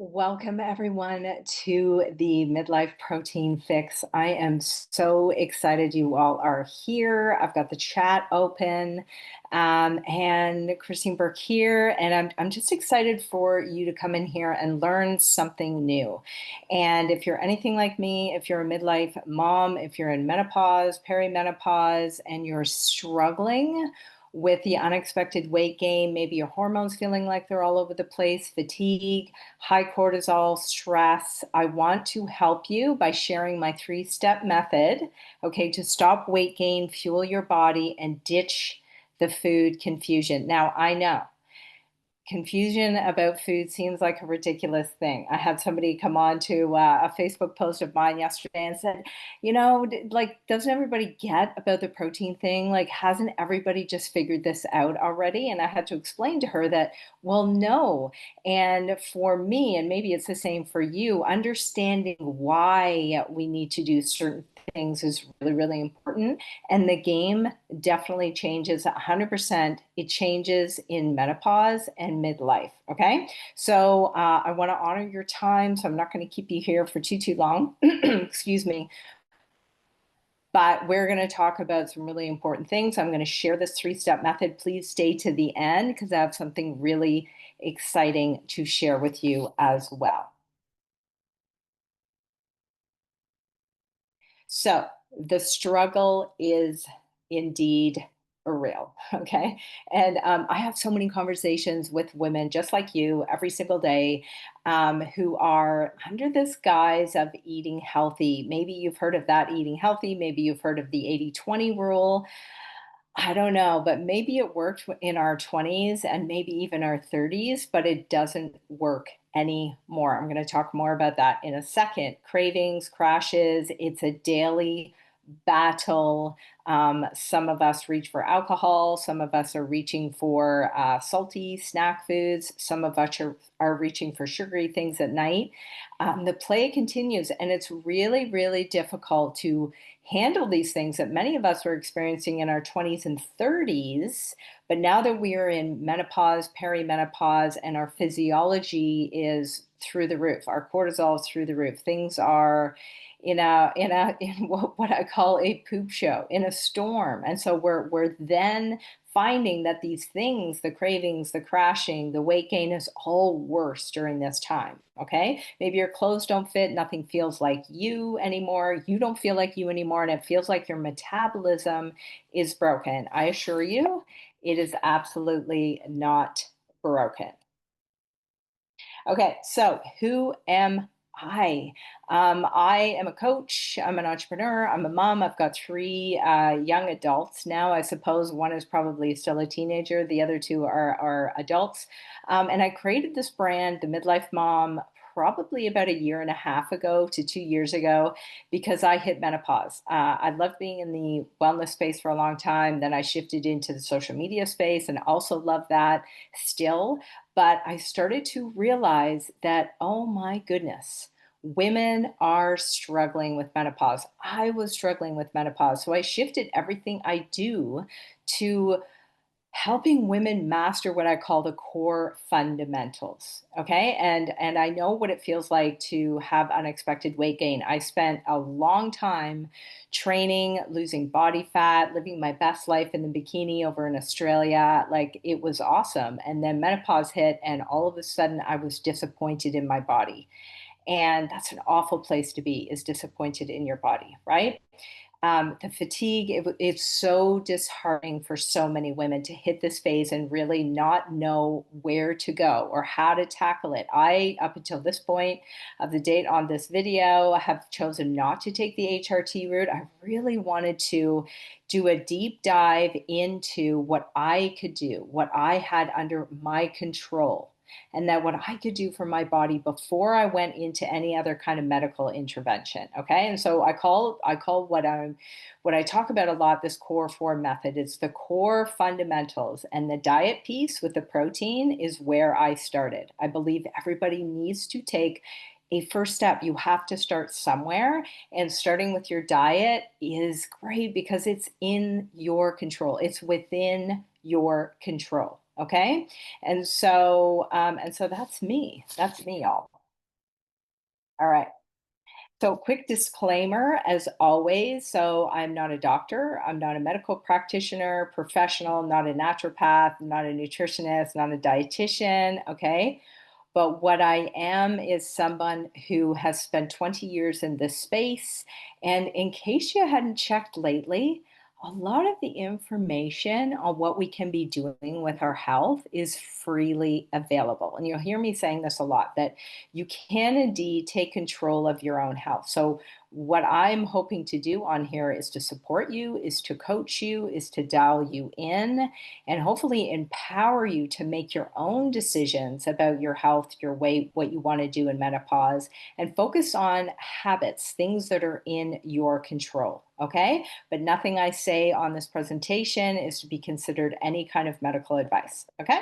Welcome, everyone, to the Midlife Protein Fix. I am so excited you all are here. I've got the chat open, and Christine Burke here, and I'm just excited for you to come in here and learn something new. And if you're anything like me, if you're a midlife mom, if you're in menopause, perimenopause, and you're struggling with the unexpected weight gain, maybe your hormones feeling like they're all over the place, fatigue, high cortisol, stress. I want to help you by sharing my three-step method, okay, to stop weight gain, fuel your body, and ditch the food confusion. Now, I know confusion about food seems like a ridiculous thing. I had somebody come on to a Facebook post of mine yesterday and said, like, doesn't everybody get about the protein thing? Like, hasn't everybody just figured this out already? And I had to explain to her that, well, no. And for me, and maybe it's the same for you, understanding why we need to do certain things is really, really important. And the game definitely changes 100%. It changes in menopause and midlife. Okay. So I want to honor your time. So I'm not going to keep you here for too long. Excuse me. But we're going to talk about some really important things. I'm going to share this three-step method. Please stay to the end because I have something really exciting to share with you as well. So the struggle is indeed real. Okay. And I have so many conversations with women just like you every single day who are under this guise of eating healthy. Maybe you've heard of that eating healthy. Maybe you've heard of the 80-20 rule. I don't know, but maybe it worked in our 20s and maybe even our 30s, but it doesn't work anymore. I'm going to talk more about that in a second. Cravings, crashes, it's a daily battle. Some of us reach for alcohol, some of us are reaching for salty snack foods, some of us are reaching for sugary things at night. The play continues, and it's really, really difficult to handle these things that many of us were experiencing in our 20s and 30s. But now that we are in menopause, perimenopause, and our physiology is through the roof, our cortisol is through the roof, things are in what I call a poop show, in a storm. And so we're then finding that these things, the cravings, the crashing, the weight gain is all worse during this time. Okay. Maybe your clothes don't fit, nothing feels like you anymore. You don't feel like you anymore, and it feels like your metabolism is broken. I assure you, it is absolutely not broken. Okay, so who am I? I am a coach. I'm an entrepreneur. I'm a mom. I've got three young adults now. I suppose one is probably still a teenager. The other two are adults. And I created this brand, the Midlife Mom, probably about a year and a half ago to 2 years ago because I hit menopause. I loved being in the wellness space for a long time. Then I shifted into the social media space and also love that still. But I started to realize that, oh my goodness, women are struggling with menopause. I was struggling with menopause. So I shifted everything I do to helping women master what I call the core fundamentals. Okay. And I know what it feels like to have unexpected weight gain. I spent a long time training, losing body fat, living my best life in the bikini over in Australia. Like, it was awesome. And then menopause hit, and all of a sudden I was disappointed in my body. And that's an awful place to be, is disappointed in your body, right? The fatigue, it's so disheartening for so many women to hit this phase and really not know where to go or how to tackle it. I, up until this point of the date on this video, have chosen not to take the HRT route. I really wanted to do a deep dive into what I could do, what I had under my control, and that what I could do for my body before I went into any other kind of medical intervention. Okay. And so I call what I talk about a lot, this core four method. It's the core fundamentals, and the diet piece with the protein is where I started. I believe everybody needs to take a first step. You have to start somewhere, and starting with your diet is great because it's in your control. It's within your control. Okay. And so that's me. That's me, y'all. All right. So, quick disclaimer as always. So, I'm not a doctor, I'm not a medical practitioner, professional, not a naturopath, not a nutritionist, not a dietitian. Okay. But what I am is someone who has spent 20 years in this space. And in case you hadn't checked lately, a lot of the information on what we can be doing with our health is freely available. And you'll hear me saying this a lot, that you can indeed take control of your own health. So, what I'm hoping to do on here is to support you, is to coach you, is to dial you in, and hopefully empower you to make your own decisions about your health, your weight, what you want to do in menopause, and focus on habits, things that are in your control. Okay. But nothing I say on this presentation is to be considered any kind of medical advice. Okay.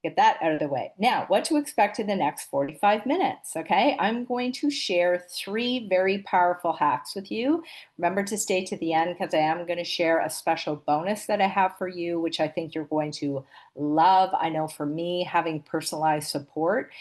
Get that out of the way. Now, what to expect in the next 45 minutes, okay? I'm going to share 3 very powerful hacks with you. Remember to stay to the end because I am going to share a special bonus that I have for you, which I think you're going to love. I know for me, having personalized support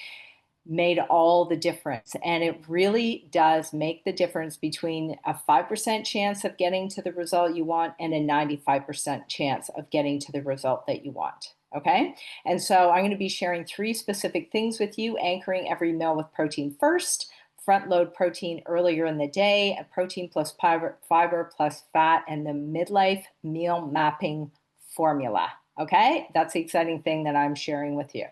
made all the difference. And it really does make the difference between a 5% chance of getting to the result you want and a 95% chance of getting to the result that you want. Okay. And so I'm going to be sharing 3 specific things with you, anchoring every meal with protein first, front load protein earlier in the day, a protein plus fiber plus fat, and the midlife meal mapping formula. Okay. That's the exciting thing that I'm sharing with you.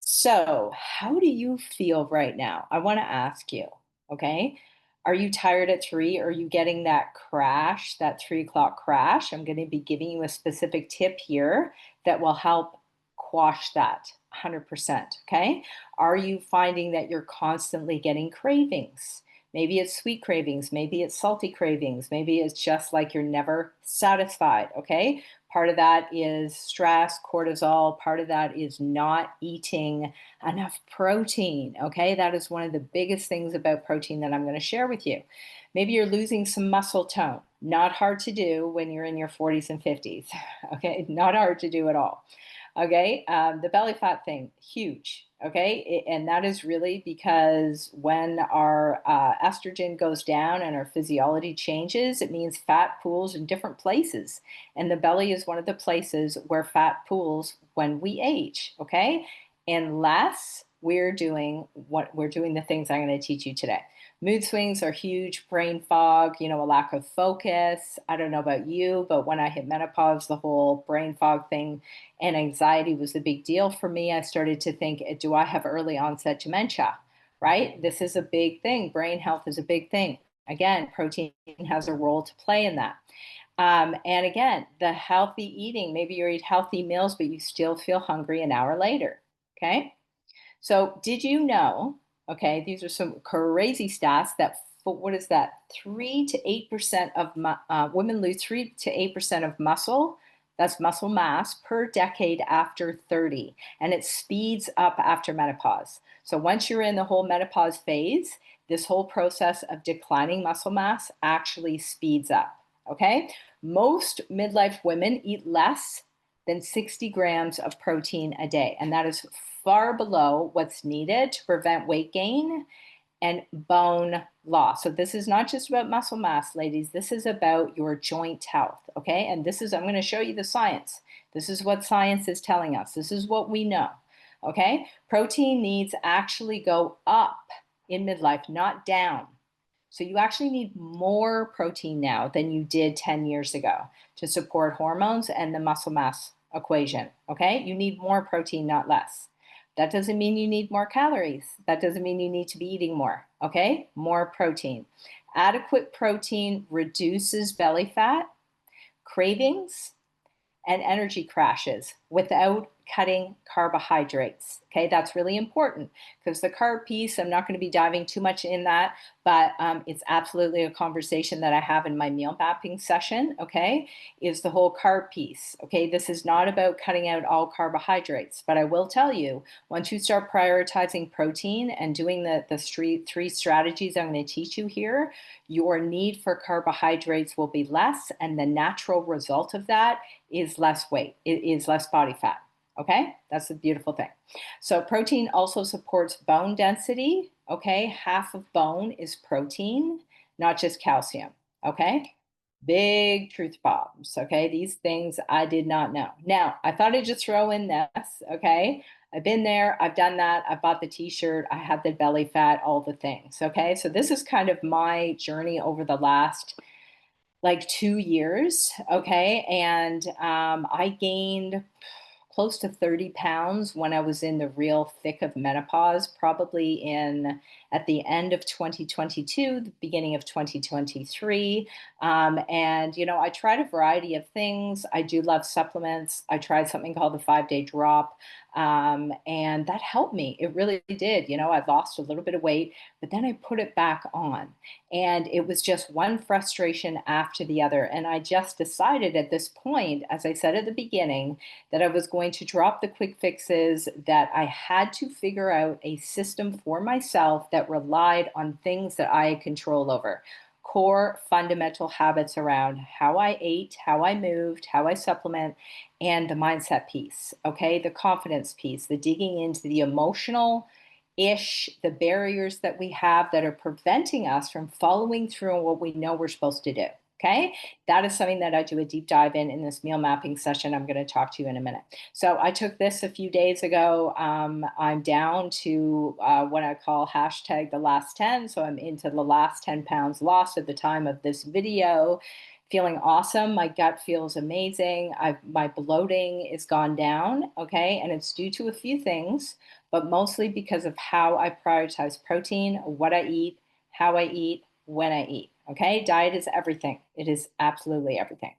So, how do you feel right now? I want to ask you, okay? Are you tired at 3? Are you getting that crash, that 3 o'clock crash? I'm going to be giving you a specific tip here that will help quash that 100%, okay? Are you finding that you're constantly getting cravings? Maybe it's sweet cravings, maybe it's salty cravings, maybe it's just like you're never satisfied, okay? Part of that is stress, cortisol. Part of that is not eating enough protein. Okay. That is one of the biggest things about protein that I'm going to share with you. Maybe you're losing some muscle tone. Not hard to do when you're in your 40s and 50s. Okay. Not hard to do at all. Okay. The belly fat thing, huge. Okay. And that is really because when our estrogen goes down and our physiology changes, it means fat pools in different places. And the belly is one of the places where fat pools when we age. Okay. Unless we're doing the things I'm going to teach you today. Mood swings are huge, brain fog, a lack of focus. I don't know about you, but when I hit menopause, the whole brain fog thing and anxiety was a big deal for me. I started to think, do I have early onset dementia? Right? This is a big thing. Brain health is a big thing. Again, protein has a role to play in that. And again, the healthy eating, maybe you eat healthy meals, but you still feel hungry an hour later. Okay. So, did you know? Okay, these are some crazy stats that what is that? 3 to 8% of women lose 3 to 8% of muscle. That's muscle mass per decade after 30, and it speeds up after menopause. So once you're in the whole menopause phase, this whole process of declining muscle mass actually speeds up. Okay, most midlife women eat less than 60 grams of protein a day, and that is far below what's needed to prevent weight gain and bone loss. So this is not just about muscle mass, ladies. This is about your joint health, okay? And I'm going to show you the science. This is what science is telling us. This is what we know, okay? Protein needs actually go up in midlife, not down. So you actually need more protein now than you did 10 years ago to support hormones and the muscle mass equation, okay? You need more protein, not less. That doesn't mean you need more calories. That doesn't mean you need to be eating more, okay? More protein. Adequate protein reduces belly fat, cravings, and energy crashes without cutting carbohydrates. Okay, that's really important because the carb piece, I'm not going to be diving too much in that, but it's absolutely a conversation that I have in my meal mapping session. Okay, is the whole carb piece. Okay, this is not about cutting out all carbohydrates, but I will tell you, once you start prioritizing protein and doing the 3 strategies I'm going to teach you here, your need for carbohydrates will be less, and the natural result of that is less weight. It is less body fat. Okay, that's the beautiful thing. So protein also supports bone density. Okay, half of bone is protein, not just calcium. Okay, big truth bombs. Okay, these things I did not know. Now, I thought I'd just throw in this. Okay, I've been there, I've done that, I bought the t-shirt, I had the belly fat, all the things. Okay, so this is kind of my journey over the last like 2 years. Okay, and I gained close to 30 pounds when I was in the real thick of menopause, probably in at the end of 2022, the beginning of 2023. And, I tried a variety of things. I do love supplements. I tried something called the 5 Day Drop. And that helped me. It really did. I lost a little bit of weight, but then I put it back on. And it was just one frustration after the other. And I just decided at this point, as I said at the beginning, that I was going to drop the quick fixes, that I had to figure out a system for myself that relied on things that I had control over. Core fundamental habits around how I ate, how I moved, how I supplement, and the mindset piece, okay? The confidence piece, the digging into the emotional the barriers that we have that are preventing us from following through on what we know we're supposed to do. Okay, that is something that I do a deep dive in this meal mapping session I'm going to talk to you in a minute. So I took this a few days ago. I'm down to what I call hashtag the last 10. So I'm into the last 10 pounds lost at the time of this video. Feeling awesome. My gut feels amazing. My bloating is gone down. Okay, and it's due to a few things, but mostly because of how I prioritize protein, what I eat, how I eat, when I eat. Okay, diet is everything. It is absolutely everything.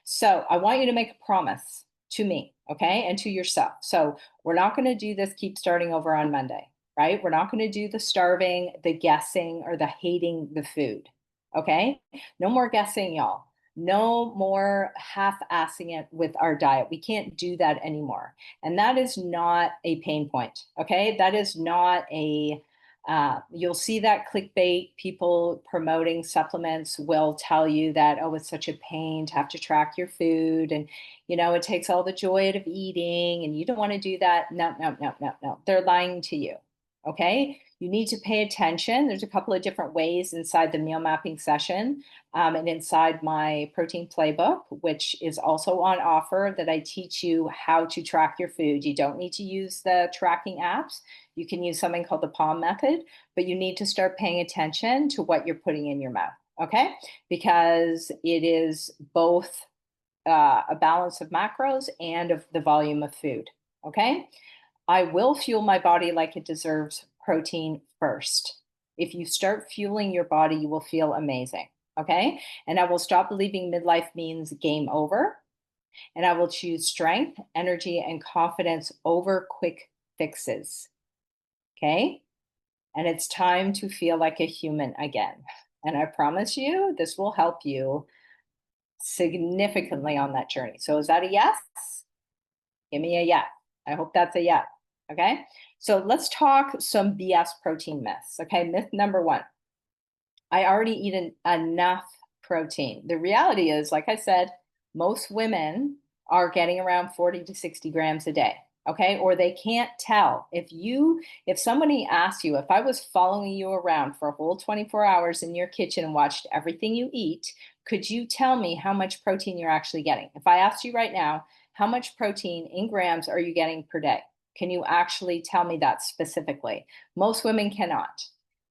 So I want you to make a promise to me, okay, and to yourself. So we're not going to do this, keep starting over on Monday, right? We're not going to do the starving, the guessing, or the hating the food, okay? No more guessing, y'all. No more half-assing it with our diet. We can't do that anymore. And that is not a pain point, okay? That is not you'll see that clickbait. People promoting supplements will tell you that, oh, it's such a pain to have to track your food. And, it takes all the joy out of eating and you don't want to do that. No, no, no, no, no. They're lying to you. Okay. You need to pay attention. There's a couple of different ways inside the meal mapping session and inside my protein playbook, which is also on offer, that I teach you how to track your food. You don't need to use the tracking apps. You can use something called the POM method, but you need to start paying attention to what you're putting in your mouth. Okay. Because it is both a balance of macros and of the volume of food. Okay. I will fuel my body like it deserves protein first. If you start fueling your body, you will feel amazing. Okay. And I will stop believing midlife means game over. And I will choose strength, energy, and confidence over quick fixes. Okay. And it's time to feel like a human again. And I promise you, this will help you significantly on that journey. So, is that a yes? Give me a yes. I hope that's a yes. Okay. So let's talk some BS protein myths. Okay. Myth number one, I already eat enough protein. The reality is, like I said, most women are getting around 40 to 60 grams a day. Okay. Or they can't tell. If somebody asks you, if I was following you around for a whole 24 hours in your kitchen and watched everything you eat, could you tell me how much protein you're actually getting? If I asked you right now, how much protein in grams are you getting per day? Can you actually tell me that specifically? Most women cannot.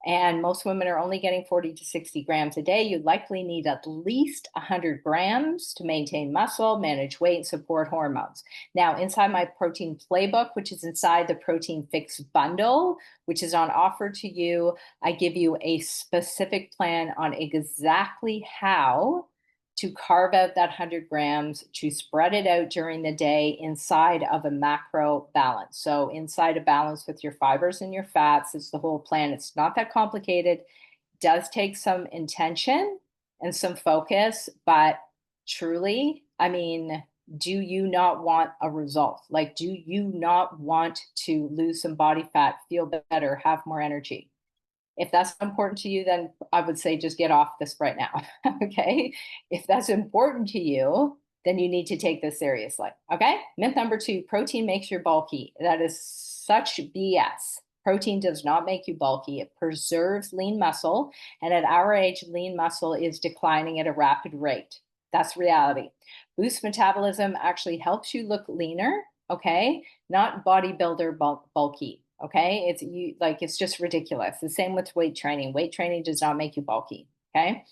And most women are only getting 40 to 60 grams a day. You likely need at least 100 grams to maintain muscle, manage weight, and support hormones. Now, inside my protein playbook, which is inside the Protein FIX Bundle, which is on offer to you, I give you a specific plan on exactly how to carve out that 100 grams, to spread it out during the day inside of a macro balance. So inside a balance with your fibers and your fats, it's the whole plan. It's not that complicated. It does take some intention and some focus, but truly, I mean, do you not want a result? Like, do you not want to lose some body fat, feel better, have more energy? If that's important to you, then I would say just get off this right now. Okay. If that's important to you, then you need to take this seriously. Okay. Myth number 2, protein makes you bulky. That is such BS. Protein does not make you bulky. It preserves lean muscle. And at our age, lean muscle is declining at a rapid rate. That's reality. Boost metabolism actually helps you look leaner. Okay. Not bodybuilder bulky. Okay. It's just ridiculous. The same with weight training. Weight training does not make you bulky. Okay.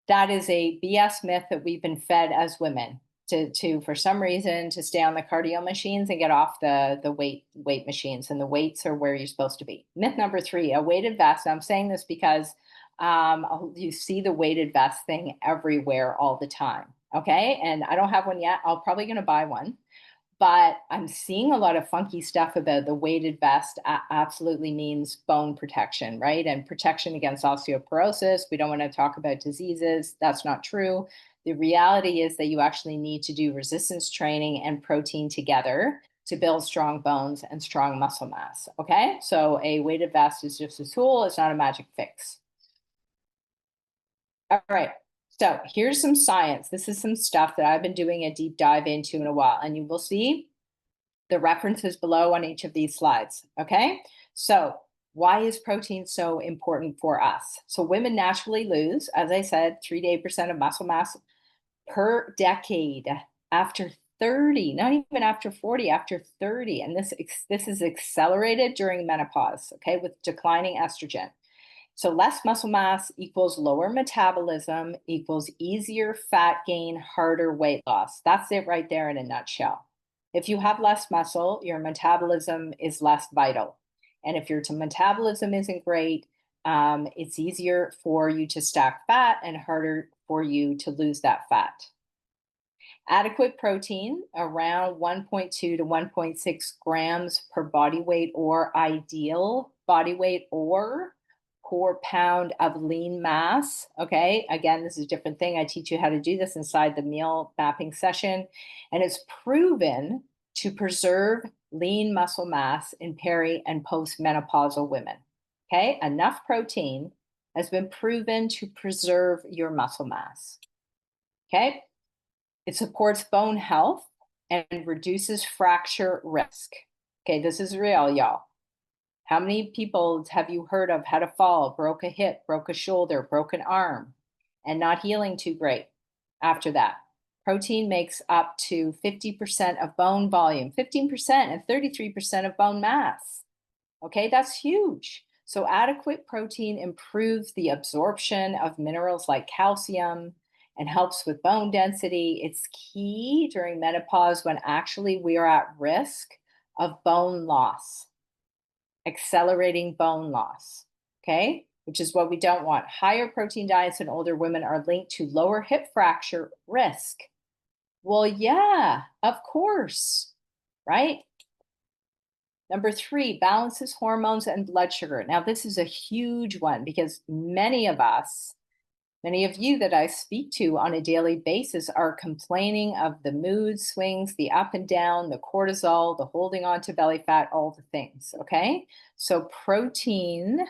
That is a BS myth that we've been fed as women to for some reason to stay on the cardio machines and get off the weight machines, and the weights are where you're supposed to be. Myth number 3, a weighted vest. I'm saying this because you see the weighted vest thing everywhere all the time. Okay, and I don't have one yet. I'm probably going to buy one. But I'm seeing a lot of funky stuff about the weighted vest absolutely means bone protection, right? And protection against osteoporosis. We don't want to talk about diseases. That's not true. The reality is that you actually need to do resistance training and protein together to build strong bones and strong muscle mass. Okay, so a weighted vest is just a tool. It's not a magic fix. All right. So here's some science. This is some stuff that I've been doing a deep dive into in a while, and you will see the references below on each of these slides. Okay. So why is protein so important for us? So women naturally lose, as I said, 3 to 8% of muscle mass per decade after 30, not even after 40, after 30. And this is accelerated during menopause, okay, with declining estrogen. So less muscle mass equals lower metabolism equals easier fat gain, harder weight loss. That's it right there in a nutshell. If you have less muscle, your metabolism is less vital. And if your metabolism isn't great, it's easier for you to stack fat and harder for you to lose that fat. Adequate protein, around 1.2 to 1.6 grams per body weight, or ideal body weight, or per pound of lean mass. Okay, again, this is a different thing. I teach you how to do this inside the meal mapping session, and it's proven to preserve lean muscle mass in peri and postmenopausal women. Okay, enough protein has been proven to preserve your muscle mass. Okay, it supports bone health and reduces fracture risk. Okay, this is real, y'all. How many people have you heard of had a fall, broke a hip, broke a shoulder, broke an arm, and not healing too great after that? Protein makes up to 50% of bone volume, 15%, and 33% of bone mass. Okay, that's huge. So adequate protein improves the absorption of minerals like calcium and helps with bone density. It's key during menopause when actually we are at risk of bone loss, accelerating bone loss, okay? Which is what we don't want. Higher protein diets in older women are linked to lower hip fracture risk. Well, yeah, of course, right? Number 3, balances hormones and blood sugar. Now, this is a huge one because many of you that I speak to on a daily basis are complaining of the mood swings, the up and down, the cortisol, the holding on to belly fat, all the things, okay? So protein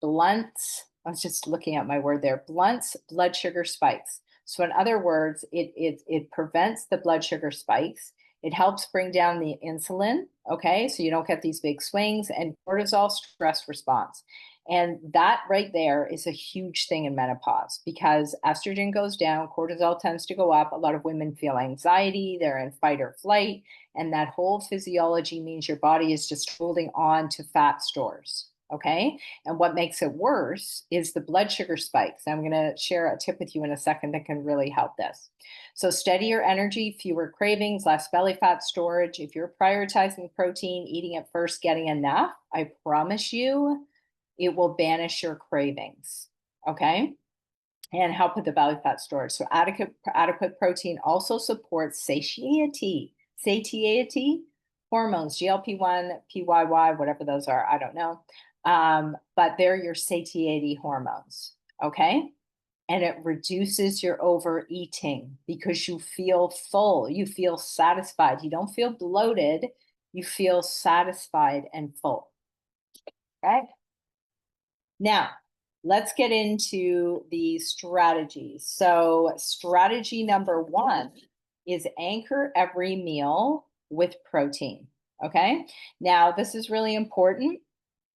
blunts, I was just looking at my word there, blunts blood sugar spikes. So in other words, it prevents the blood sugar spikes. It helps bring down the insulin, okay? So you don't get these big swings, and cortisol stress response. And that right there is a huge thing in menopause because estrogen goes down, cortisol tends to go up. A lot of women feel anxiety, they're in fight or flight. And that whole physiology means your body is just holding on to fat stores. Okay. And what makes it worse is the blood sugar spikes. I'm going to share a tip with you in a second that can really help this. So steadier energy, fewer cravings, less belly fat storage. If you're prioritizing protein, eating it first, getting enough, I promise you, it will banish your cravings. Okay. And help with the belly fat storage. So adequate protein also supports satiety hormones, GLP-1, PYY, whatever those are, I don't know. But they're your satiety hormones, okay? And it reduces your overeating because you feel full, you feel satisfied. You don't feel bloated, you feel satisfied and full, okay? Now, let's get into the strategies. So strategy number 1 is anchor every meal with protein. Okay. Now, this is really important.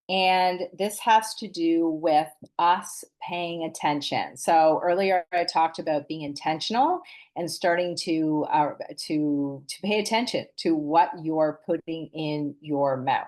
And this has to do with us paying attention. So earlier I talked about being intentional and starting to pay attention to what you're putting in your mouth.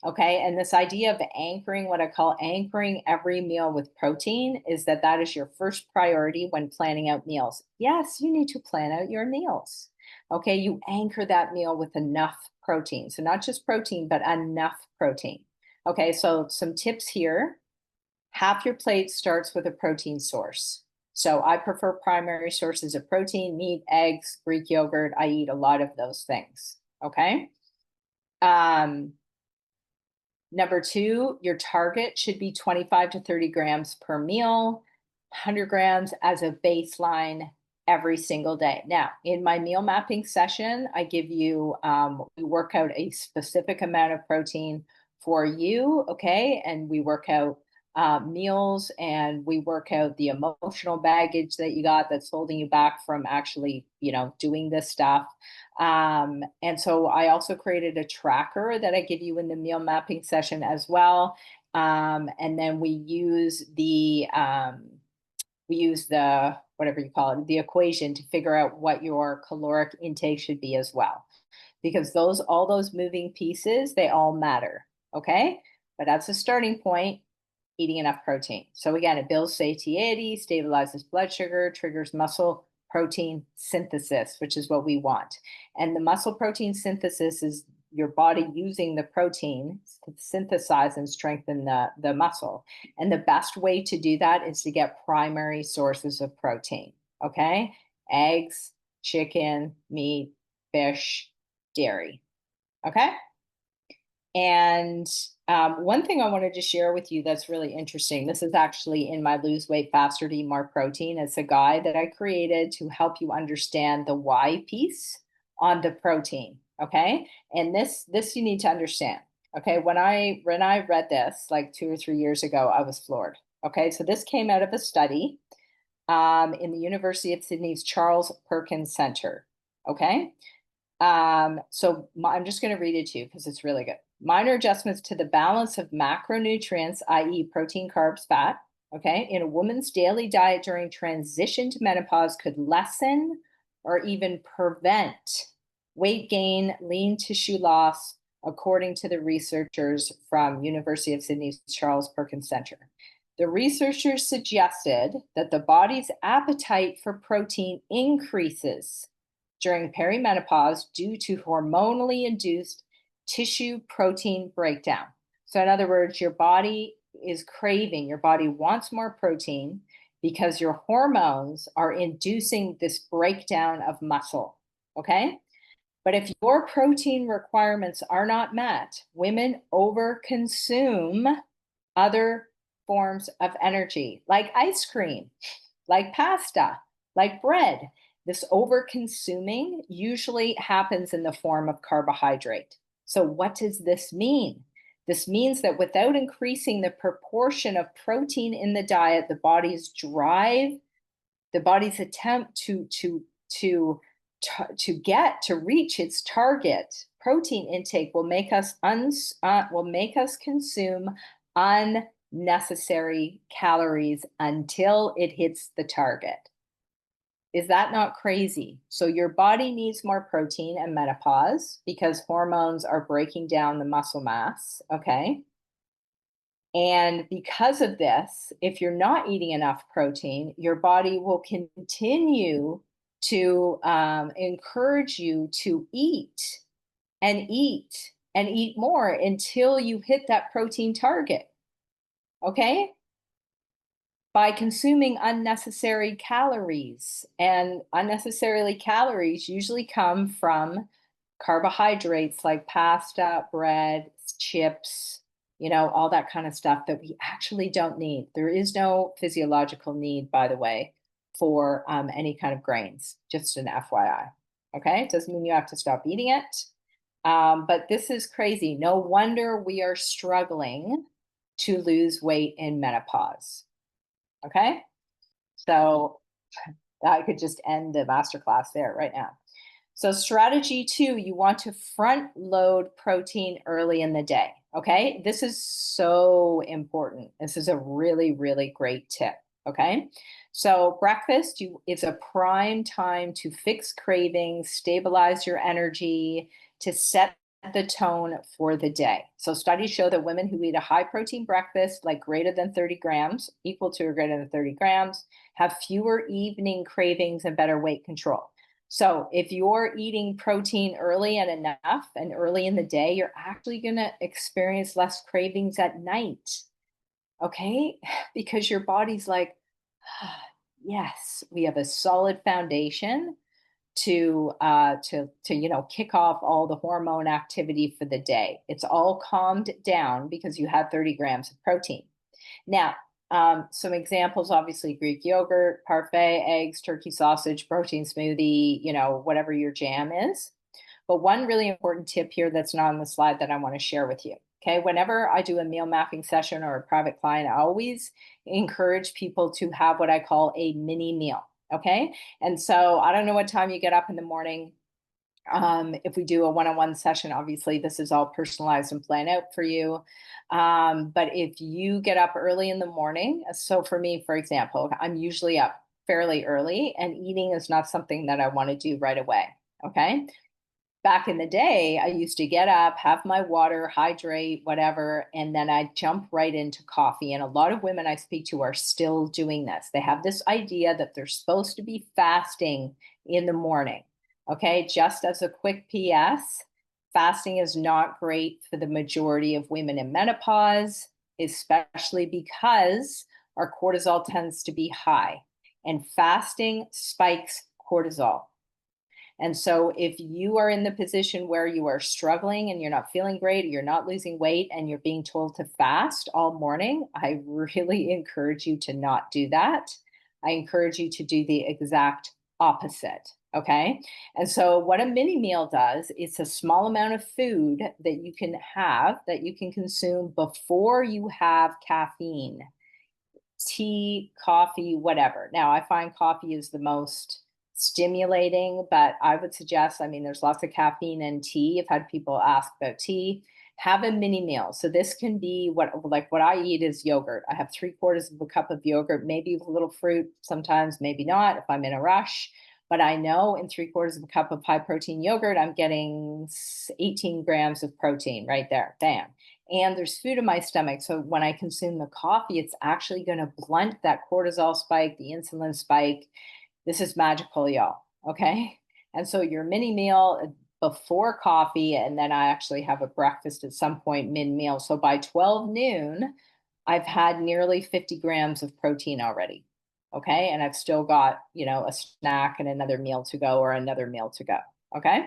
Okay. And this idea of anchoring, what I call anchoring every meal with protein, is that that is your first priority when planning out meals. Yes, you need to plan out your meals. Okay. You anchor that meal with enough protein. So not just protein, but enough protein. Okay. So some tips here. Half your plate starts with a protein source. So I prefer primary sources of protein, meat, eggs, Greek yogurt. I eat a lot of those things. Okay. Um, Number two, your target should be 25 to 30 grams per meal, 100 grams as a baseline every single day. Now, in my meal mapping session, I give you, we work out a specific amount of protein for you, okay? And we work out meals, and we work out the emotional baggage that you got that's holding you back from actually, doing this stuff. And so I also created a tracker that I give you in the meal mapping session as well. And then we use the whatever you call it, the equation, to figure out what your caloric intake should be as well. Because all those moving pieces, they all matter. Okay. But that's a starting point, eating enough protein. So again, it builds satiety, stabilizes blood sugar, triggers muscle protein synthesis, which is what we want. And the muscle protein synthesis is your body using the protein to synthesize and strengthen the muscle. And the best way to do that is to get primary sources of protein. Okay. Eggs, chicken, meat, fish, dairy. Okay. And one thing I wanted to share with you that's really interesting. This is actually in my Lose Weight Faster to Eat More Protein. It's a guide that I created to help you understand the why piece on the protein. Okay. And this you need to understand. Okay. When I read this like 2 or 3 years ago, I was floored. Okay. So this came out of a study in the University of Sydney's Charles Perkins Center. Okay. So I'm just going to read it to you because it's really good. Minor adjustments to the balance of macronutrients, i.e. protein, carbs, fat, okay, in a woman's daily diet during transition to menopause could lessen or even prevent weight gain, lean tissue loss, according to the researchers from University of Sydney's Charles Perkins Center. The researchers suggested that the body's appetite for protein increases during perimenopause due to hormonally induced tissue protein breakdown. So in other words, your body is craving, your body wants more protein because your hormones are inducing this breakdown of muscle. Okay. But if your protein requirements are not met, women overconsume other forms of energy, like ice cream, like pasta, like bread. This over-consuming usually happens in the form of carbohydrate. So what does this mean? This means that without increasing the proportion of protein in the diet, the body's attempt to reach its target protein intake will make us consume unnecessary calories until it hits the target. Is that not crazy? So your body needs more protein in menopause because hormones are breaking down the muscle mass, okay? And because of this, if you're not eating enough protein, your body will continue to encourage you to eat and eat and eat more until you hit that protein target, okay? By consuming unnecessary calories. And unnecessarily calories usually come from carbohydrates like pasta, bread, chips, all that kind of stuff that we actually don't need. There is no physiological need, by the way, for any kind of grains, just an FYI. Okay, it doesn't mean you have to stop eating it. But this is crazy. No wonder we are struggling to lose weight in menopause. Okay, so I could just end the masterclass there right now. So strategy 2, you want to front load protein early in the day. Okay. This is so important. This is a really, really great tip. Okay. So breakfast is a prime time to fix cravings, stabilize your energy, to set the tone for the day. So studies show that women who eat a high protein breakfast, like greater than 30 grams, equal to or greater than 30 grams, have fewer evening cravings and better weight control. So if you're eating protein early and enough and early in the day, you're actually going to experience less cravings at night. Okay? Because your body's like, ah, yes, we have a solid foundation to kick off all the hormone activity for the day. It's all calmed down because you had 30 grams of protein. Now, some examples, obviously Greek yogurt, parfait, eggs, turkey sausage, protein smoothie, whatever your jam is. But one really important tip here that's not on the slide that I want to share with you. Okay, whenever I do a meal mapping session or a private client, I always encourage people to have what I call a mini meal. Okay, and so I don't know what time you get up in the morning. If we do a one-on-one session, obviously this is all personalized and planned out for you. But if you get up early in the morning, so for me, for example, I'm usually up fairly early and eating is not something that I want to do right away. Okay. Back in the day, I used to get up, have my water, hydrate, whatever, and then I jump right into coffee. And a lot of women I speak to are still doing this. They have this idea that they're supposed to be fasting in the morning. Okay, just as a quick PS, fasting is not great for the majority of women in menopause, especially because our cortisol tends to be high, and fasting spikes cortisol. And so if you are in the position where you are struggling and you're not feeling great, you're not losing weight, and you're being told to fast all morning, I really encourage you to not do that. I encourage you to do the exact opposite. Okay. And so what a mini meal does, it's a small amount of food that you can have, that you can consume before you have caffeine, tea, coffee, whatever. Now, I find coffee is the most stimulating, but I would suggest, I mean, there's lots of caffeine in tea. I've had people ask about tea. Have a mini meal. So this can be what I eat is yogurt. I have 3/4 of a cup of yogurt, maybe with a little fruit, sometimes maybe not if I'm in a rush. But I know in 3/4 of a cup of high protein yogurt, I'm getting 18 grams of protein right there. Bam. And there's food in my stomach. So when I consume the coffee, it's actually going to blunt that cortisol spike, the insulin spike. This is magical, y'all. Okay. And so your mini meal before coffee, and then I actually have a breakfast at some point mid meal. So by 12 noon, I've had nearly 50 grams of protein already. Okay. And I've still got, a snack and another meal to go or another meal to go. Okay.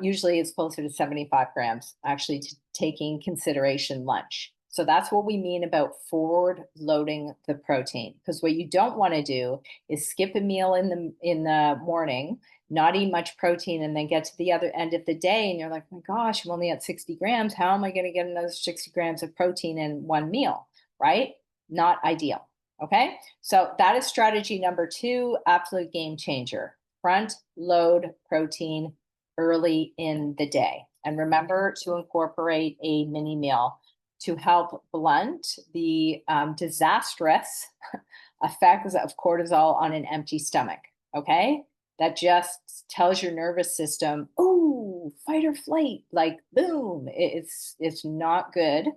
Usually it's closer to 75 grams, actually, to taking consideration lunch. So that's what we mean about forward loading the protein. Because what you don't want to do is skip a meal in the morning, not eat much protein, and then get to the other end of the day and you're like, oh my gosh, I'm only at 60 grams. How am I going to get another 60 grams of protein in one meal? Right? Not ideal. Okay. So that is strategy number 2, absolute game changer. Front load protein early in the day. And remember to incorporate a mini meal to help blunt the disastrous effects of cortisol on an empty stomach. Okay. That just tells your nervous system, oh, fight or flight, like boom. It's not good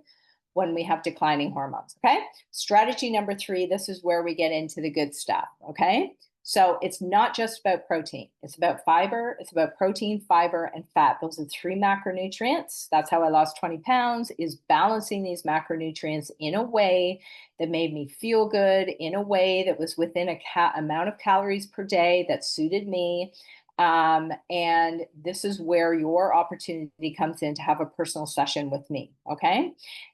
when we have declining hormones. Okay. Strategy number 3, this is where we get into the good stuff. Okay. So it's not just about protein. It's about fiber. It's about protein, fiber, and fat. Those are 3 macronutrients. That's how I lost 20 pounds, is balancing these macronutrients in a way that made me feel good, in a way that was within a amount of calories per day that suited me. And this is where your opportunity comes in to have a personal session with me. Okay.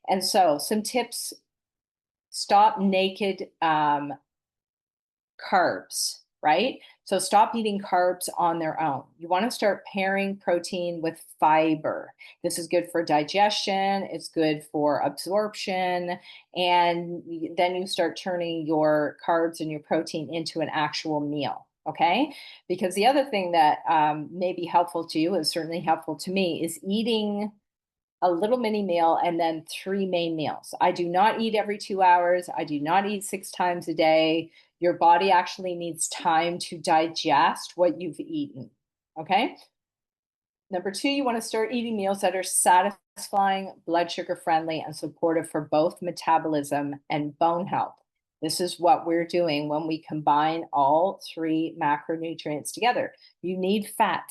And so some tips: stop naked carbs, right? So stop eating carbs on their own. You want to start pairing protein with fiber. This is good for digestion, it's good for absorption, and then you start turning your carbs and your protein into an actual meal. Okay, because the other thing that may be helpful to you is certainly helpful to me is eating a little mini meal and then 3 main meals. I do not eat every 2 hours. I do not eat 6 times a day. Your body actually needs time to digest what you've eaten. Okay. Number two, you want to start eating meals that are satisfying, blood sugar friendly, and supportive for both metabolism and bone health. This is what we're doing when we combine all 3 macronutrients together. You need fat.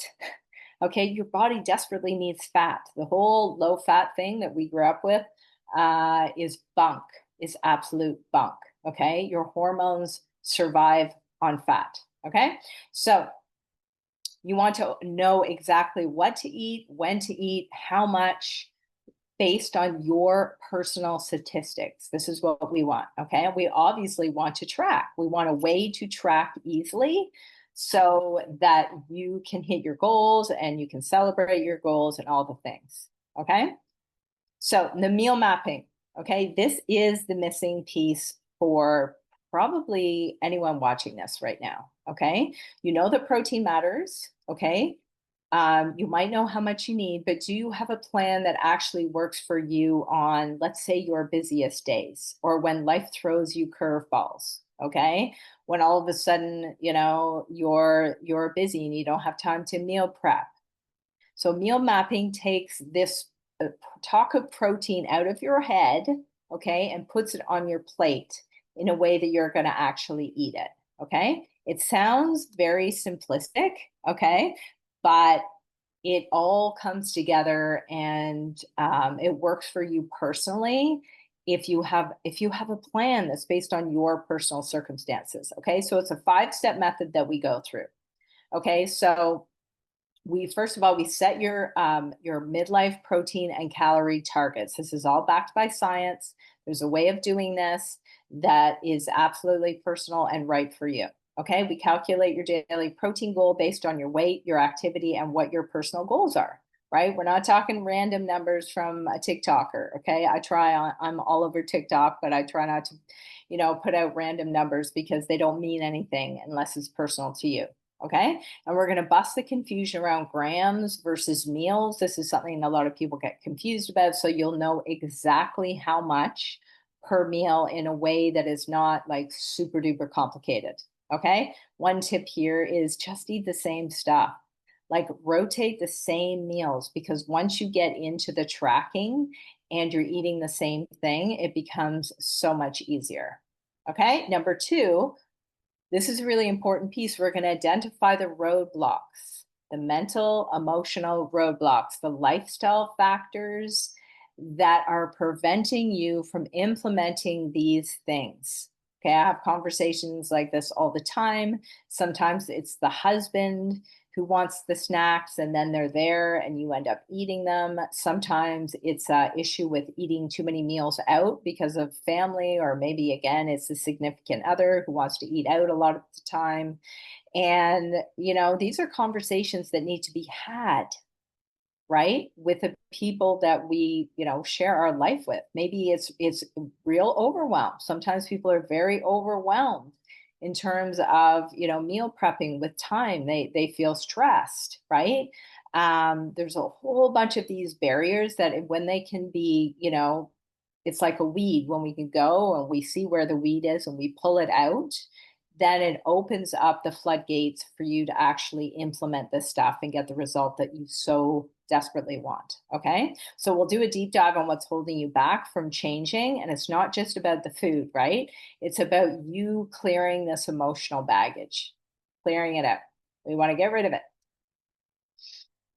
Okay, your body desperately needs fat. The whole low fat thing that we grew up with is bunk, is absolute bunk. Okay, your hormones survive on fat. Okay, so you want to know exactly what to eat, when to eat, how much, based on your personal statistics. This is what we want. Okay, and we obviously want to track. We want a way to track easily so that you can hit your goals and you can celebrate your goals and all the things. Okay, so the meal mapping. Okay, this is the missing piece for probably anyone watching this right now. Okay, you know that protein matters. Okay, you might know how much you need, but do you have a plan that actually works for you on, let's say, your busiest days or when life throws you curveballs? Okay, when all of a sudden, you're busy and you don't have time to meal prep. So meal mapping takes this talk of protein out of your head, okay, and puts it on your plate in a way that you're going to actually eat it. Okay, it sounds very simplistic, okay, but it all comes together and it works for you personally if you have a plan that's based on your personal circumstances. Okay, so it's a 5-step method that we go through. Okay, so we first of all we set your midlife protein and calorie targets. This is all backed by science. There's a way of doing this that is absolutely personal and right for you. Okay, we calculate your daily protein goal based on your weight, your activity, and what your personal goals are. Right, we're not talking random numbers from a TikToker. Okay, I'm all over TikTok, but I try not to put out random numbers because they don't mean anything unless it's personal to you. Okay, and we're going to bust the confusion around grams versus meals. This is something a lot of people get confused about. So you'll know exactly how much per meal in a way that is not like super duper complicated. Okay, one tip here is just eat the same stuff. Like rotate the same meals, because once you get into the tracking and you're eating the same thing, it becomes so much easier. Okay, number two, this is a really important piece. We're going to identify the roadblocks, the mental, emotional roadblocks, the lifestyle factors that are preventing you from implementing these things. Okay, I have conversations like this all the time. Sometimes it's the husband who wants the snacks and then they're there and you end up eating them. Sometimes it's an issue with eating too many meals out because of family, or maybe again, it's the significant other who wants to eat out a lot of the time. And, these are conversations that need to be had, right, with the people that we share our life with. Maybe it's real overwhelm. Sometimes people are very overwhelmed in terms of meal prepping with time. They feel stressed, right? There's a whole bunch of these barriers that when they can be it's like a weed. When we can go and we see where the weed is and we pull it out, then it opens up the floodgates for you to actually implement this stuff and get the result that you so desperately want. Okay, so we'll do a deep dive on what's holding you back from changing. And it's not just about the food, right? It's about you clearing this emotional baggage, clearing it out. We want to get rid of it.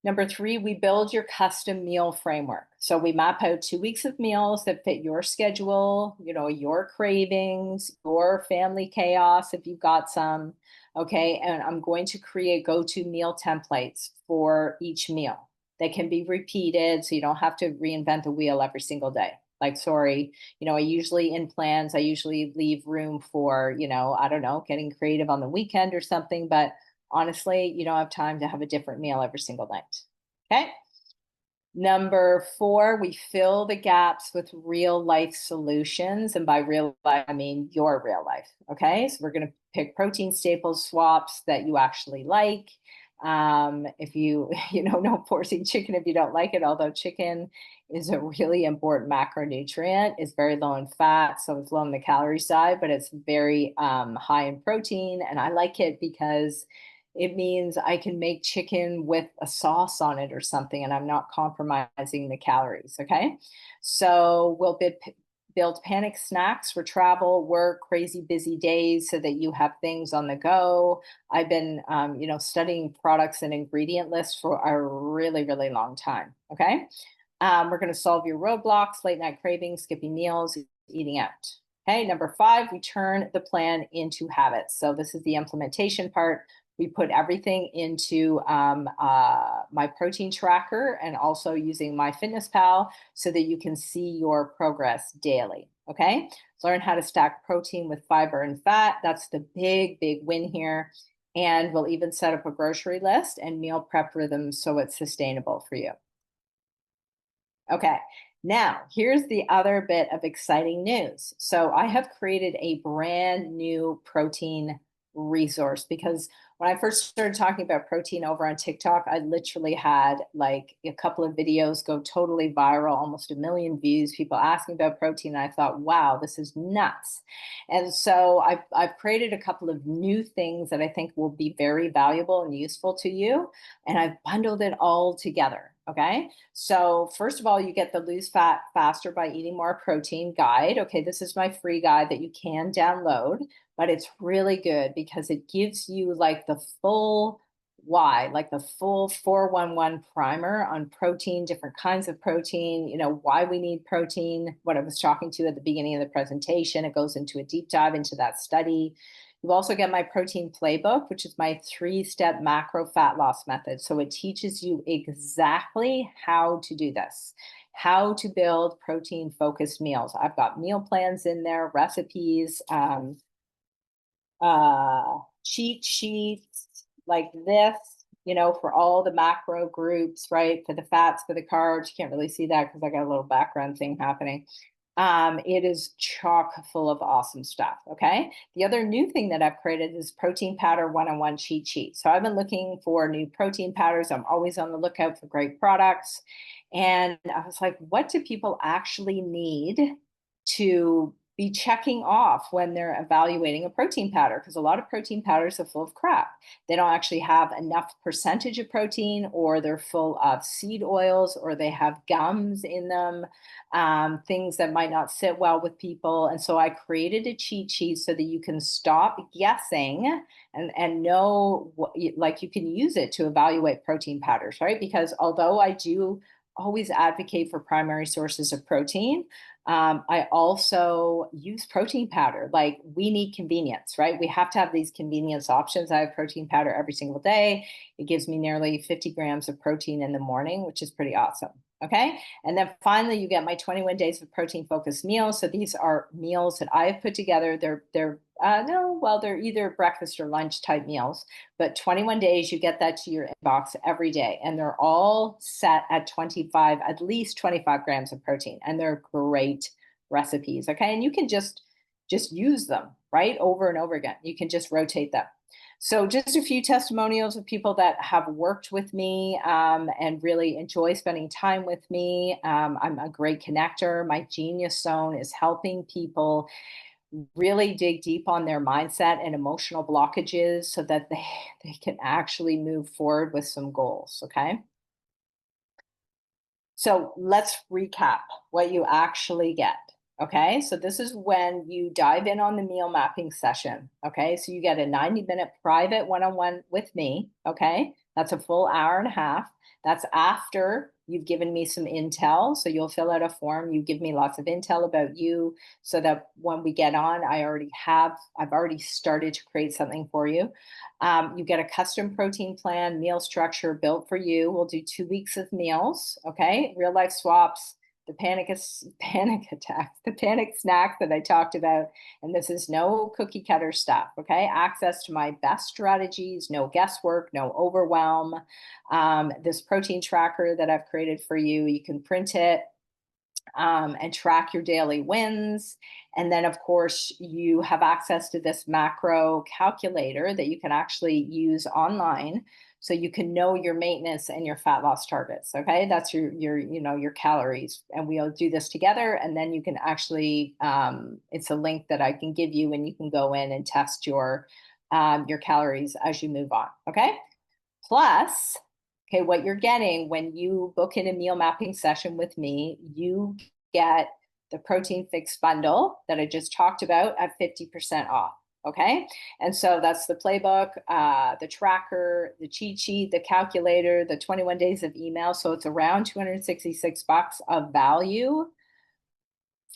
Number three, we build your custom meal framework. So we map out 2 weeks of meals that fit your schedule, your cravings, your family chaos, if you've got some. Okay, and I'm going to create go-to meal templates for each meal that can be repeated so you don't have to reinvent the wheel every single day. Like, sorry, I usually in plans, I usually leave room for, I don't know, getting creative on the weekend or something, but honestly, you don't have time to have a different meal every single night. Okay. Number four, we fill the gaps with real life solutions. And by real life, I mean your real life. Okay. So we're going to pick protein staples swaps that you actually like. If you, no forcing chicken if you don't like it, although chicken is a really important macronutrient. It's very low in fat, so it's low on the calorie side, but it's very high in protein. And I like it because it means I can make chicken with a sauce on it or something, and I'm not compromising the calories. Okay. So we'll build panic snacks for travel, work, crazy busy days so that you have things on the go. I've been, studying products and ingredient lists for a really, really long time. Okay. We're going to solve your roadblocks, late night cravings, skipping meals, eating out. Okay, number five, we turn the plan into habits. So this is the implementation part. We put everything into my protein tracker and also using MyFitnessPal so that you can see your progress daily. Okay, learn how to stack protein with fiber and fat. That's the big, big win here. And we'll even set up a grocery list and meal prep rhythms so it's sustainable for you. Okay, now here's the other bit of exciting news. So I have created a brand new protein resource because when I first started talking about protein over on TikTok, I literally had like a couple of videos go totally viral, almost 1 million views, people asking about protein. And I thought, wow, this is nuts. And so I've created a couple of new things that I think will be very valuable and useful to you. And I've bundled it all together. Okay. So first of all, you get the lose fat faster by eating more protein guide. Okay, this is my free guide that you can download, but it's really good because it gives you like the full why, like the full 411 primer on protein, different kinds of protein, why we need protein, what I was talking to at the beginning of the presentation. It goes into a deep dive into that study. You also get my protein playbook, which is my 3-step macro fat loss method. So it teaches you exactly how to do this, how to build protein focused meals. I've got meal plans in there, recipes, cheat sheets like this, for all the macro groups, right? For the fats, for the carbs. You can't really see that because I got a little background thing happening. It is chock full of awesome stuff. Okay. The other new thing that I've created is protein powder one-on-one cheat sheet. So I've been looking for new protein powders. I'm always on the lookout for great products. And I was like, what do people actually need to be checking off when they're evaluating a protein powder? Because a lot of protein powders are full of crap. They don't actually have enough percentage of protein, or they're full of seed oils, or they have gums in them, things that might not sit well with people. And so I created a cheat sheet so that you can stop guessing and know what, like you can use it to evaluate protein powders, right? Because although I do always advocate for primary sources of protein, I also use protein powder. Like we need convenience, right? We have to have these convenience options. I have protein powder every single day. It gives me nearly 50 grams of protein in the morning, which is pretty awesome. Okay. And then finally, you get my 21 days of protein focused meals. So these are meals that I've put together. They're either breakfast or lunch type meals, but 21 days, you get that to your inbox every day. And they're all set at at least 25 grams of protein. And they're great recipes. Okay. And you can just use them, right? Over and over again. You can just rotate them. So just a few testimonials of people that have worked with me and really enjoy spending time with me. I'm a great connector. My Genius Zone is helping people really dig deep on their mindset and emotional blockages so that they can actually move forward with some goals. Okay. So let's recap what you actually get. Okay. So this is when you dive in on the meal mapping session. Okay. So you get a 90-minute private one-on-one with me. Okay. That's a full hour and a half. That's after you've given me some intel. So you'll fill out a form. You give me lots of intel about you so that when we get on, I've already started to create something for you. You get a custom protein plan, meal structure built for you. We'll do 2 weeks of meals, okay? Real life swaps, the panic attack, the panic snack that I talked about. And this is no cookie cutter stuff. Okay. Access to my best strategies, no guesswork, no overwhelm. This protein tracker that I've created for you, you can print it and track your daily wins. And then, of course, you have access to this macro calculator that you can actually use online. So you can know your maintenance and your fat loss targets. Okay, that's your calories, and we'll do this together. And then you can actually, it's a link that I can give you, and you can go in and test your calories as you move on. Okay. Plus, okay, what you're getting when you book in a meal mapping session with me, you get the Protein FIX Bundle that I just talked about at 50% off. Okay. And so that's the playbook, the tracker, the cheat sheet, the calculator, the 21 days of email. So it's around 266 bucks of value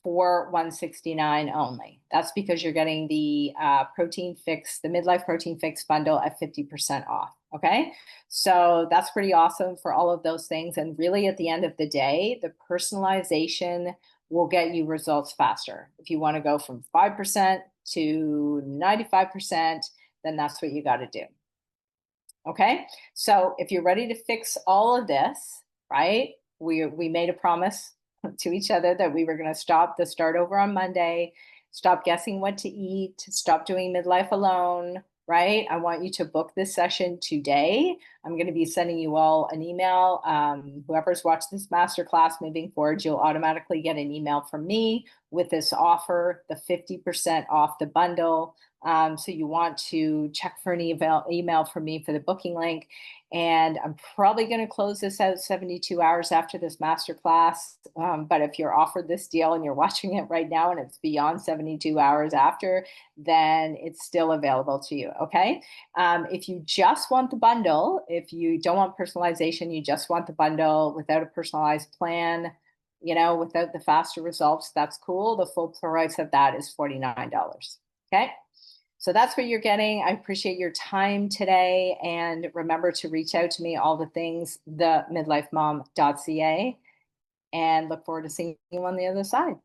for 169 only. That's because you're getting the the Midlife Protein FIX Bundle at 50% off. Okay. So that's pretty awesome for all of those things. And really, at the end of the day, the personalization will get you results faster. If you want to go from 5% to 95%, then that's what you got to do. Okay. So if you're ready to fix all of this, right? We made a promise to each other that we were going to start over on Monday, stop guessing what to eat, stop doing midlife alone, right? I want you to book this session today. I'm going to be sending you all an email. Whoever's watched this masterclass moving forward, you'll automatically get an email from me with this offer, the 50% off the bundle. So you want to check for an email from me for the booking link. And I'm probably going to close this out 72 hours after this masterclass. But if you're offered this deal and you're watching it right now and it's beyond 72 hours after, then it's still available to you. Okay. If you just want the bundle, if you don't want personalization, you just want the bundle without a personalized plan, without the faster results, that's cool. The full price of that is $49. Okay. So that's what you're getting. I appreciate your time today. And remember to reach out to me, all the things, themidlifemom.ca, and look forward to seeing you on the other side.